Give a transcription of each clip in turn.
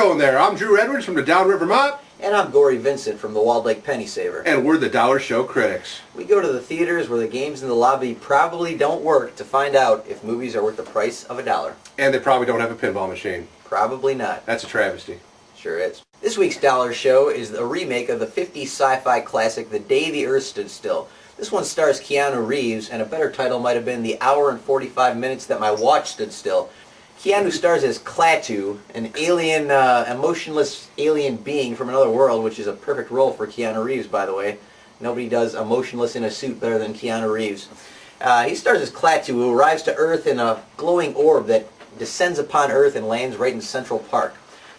going there? I'm Drew Edwards from the Downriver Mop. And I'm Gory Vincent from the Walled Lake Penny Saver. And we're the Dollar Show Critics. We go to the theaters where the games in the lobby probably don't work to find out if movies are worth the price of $1. And they probably don't have a pinball machine. Probably not. That's a travesty. Sure is. This week's Dollar Show is a remake of the 50s sci-fi classic The Day the Earth Stood Still. This one stars Keanu Reeves, and a better title might have been The Hour and 45 Minutes That My Watch Stood Still. Keanu stars as Klaatu, an alien, emotionless alien being from another world, which is a perfect role for Keanu Reeves, by the way. Nobody does emotionless in a suit better than Keanu Reeves. He stars as Klaatu, who arrives to Earth in a glowing orb that descends upon Earth and lands right in Central Park.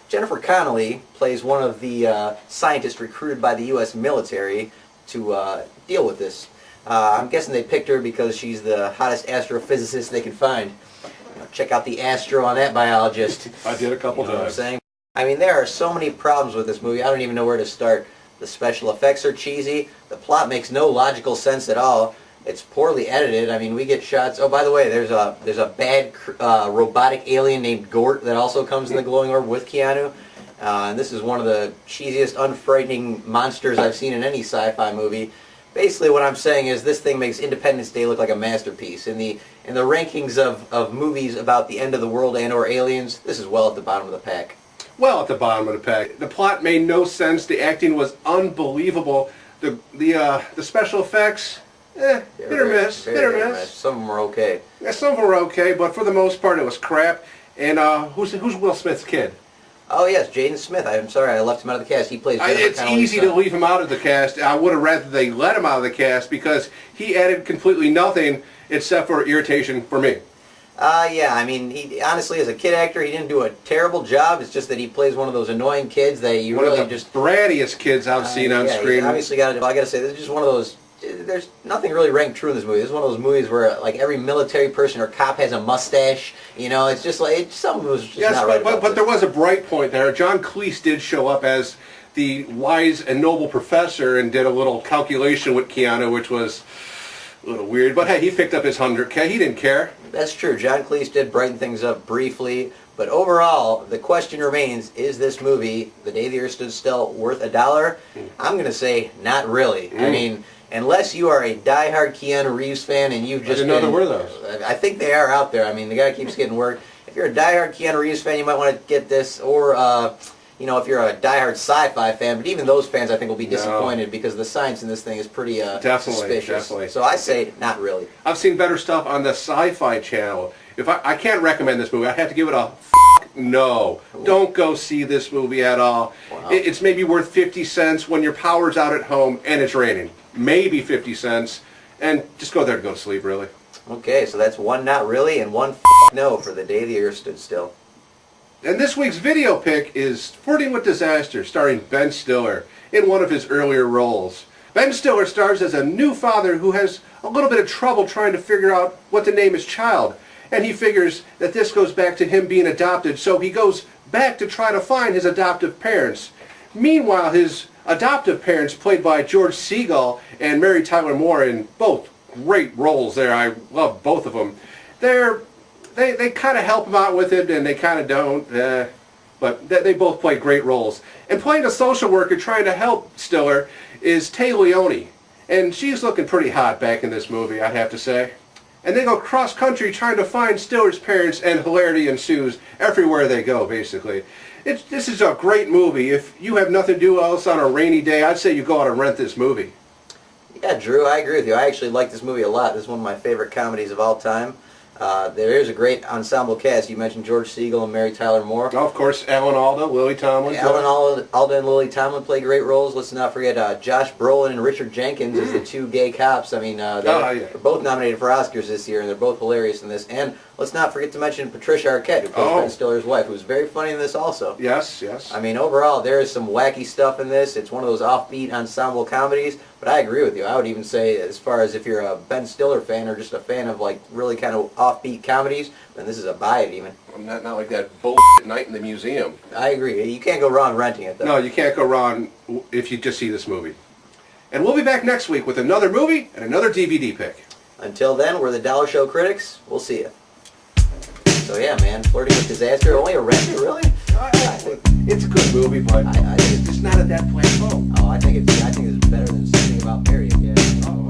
Jennifer Connelly plays one of the scientists recruited by the U.S. military to deal with this. I'm guessing they picked her because she's the hottest astrophysicist they can find. Check out the Astro on that biologist. I did a couple times. What I'm saying? I mean, there are so many problems with this movie, I don't even know where to start. The special effects are cheesy. The plot makes no logical sense at all. It's poorly edited. I mean, we get shots. Oh, by the way, there's a bad robotic alien named Gort that also comes in the glowing orb with Keanu. And this is one of the cheesiest, unfrightening monsters I've seen in any sci-fi movie. Basically, what I'm saying is this thing makes Independence Day look like a masterpiece. In the rankings of movies about the end of the world and/or aliens, this is well at the bottom of the pack. Well, at the bottom of the pack. The plot made no sense. The acting was unbelievable. The special effects, hit or miss. Hit or miss. Some of them were okay. Yeah, some of them were okay, but for the most part, it was crap. And who's Will Smith's kid? Oh yes, Jaden Smith. I'm sorry, I left him out of the cast. He plays. It's easy to leave him out of the cast. I would have rather they let him out of the cast because he added completely nothing except for irritation for me. Yeah, I mean, he honestly, as a kid actor, he didn't do a terrible job. It's just that he plays one of those annoying kids that you really just brattiest kids I've seen on screen. Obviously, I got to say, this is just one of those. There's nothing really ranked true in this movie. This is one of those movies where like every military person or cop has a mustache. You know, it's just like something was just not right. But there was a bright point there. John Cleese did show up as the wise and noble professor and did a little calculation with Keanu, which was a little weird. But hey, he picked up his 100K. He didn't care. That's true. John Cleese did brighten things up briefly. But overall, the question remains, is this movie, The Day the Earth Stood Still, worth $1? I'm going to say not really. I mean, unless you are a diehard Keanu Reeves fan and you've just I didn't know there were those. I think they are out there. I mean, the guy keeps getting work. If you're a diehard Keanu Reeves fan, you might want to get this. Or, you know, if you're a diehard sci-fi fan. But even those fans, I think, will be disappointed because the science in this thing is pretty suspicious. Definitely. So I say not really. I've seen better stuff on the Sci-Fi Channel. If I can't recommend this movie, I have to give it a no. Ooh. Don't go see this movie at all. Wow. It's maybe worth 50 cents when your power's out at home and it's raining. Maybe 50 cents. And just go there to go to sleep, really. Okay, so that's one not really and one no for The Day the Earth Stood Still. And this week's video pick is Flirting with Disaster, starring Ben Stiller in one of his earlier roles. Ben Stiller stars as a new father who has a little bit of trouble trying to figure out what to name his child. And he figures that this goes back to him being adopted, so he goes back to try to find his adoptive parents. Meanwhile, his adoptive parents, played by George Segal and Mary Tyler Moore, in both great roles there. I love both of them. They kind of help him out with it, and they kind of don't. But they both play great roles. And playing a social worker trying to help Stiller is Tay Leone. And she's looking pretty hot back in this movie, I'd have to say. And they go cross-country trying to find Stiller's parents, and hilarity ensues everywhere they go, basically. This is a great movie. If you have nothing to do else on a rainy day, I'd say you go out and rent this movie. Yeah, Drew, I agree with you. I actually like this movie a lot. This is one of my favorite comedies of all time. There is a great ensemble cast. You mentioned George Segal and Mary Tyler Moore. Oh, of course, Alan Alda, Lily Tomlin. Alan Alda and Lily Tomlin play great roles. Let's not forget Josh Brolin and Richard Jenkins as the two gay cops. I mean, they're both nominated for Oscars this year, and they're both hilarious in this. And let's not forget to mention Patricia Arquette, who plays Ben Stiller's wife, who's very funny in this also. Yes, yes. I mean, overall, there is some wacky stuff in this. It's one of those offbeat ensemble comedies. But I agree with you. I would even say, as far as if you're a Ben Stiller fan or just a fan of like really kind of offbeat comedies, then this is a buy it even. Not like that bullshit Night in the Museum. I agree. You can't go wrong renting it though. No, you can't go wrong if you just see this movie. And we'll be back next week with another movie and another DVD pick. Until then, we're the Dollar Show Critics. We'll see you. So yeah, man, Flirting with Disaster. Only a renter, really? I think It's a good movie, but I think it's just not at that plateau. I think it's better than Something About Mary again. Oh,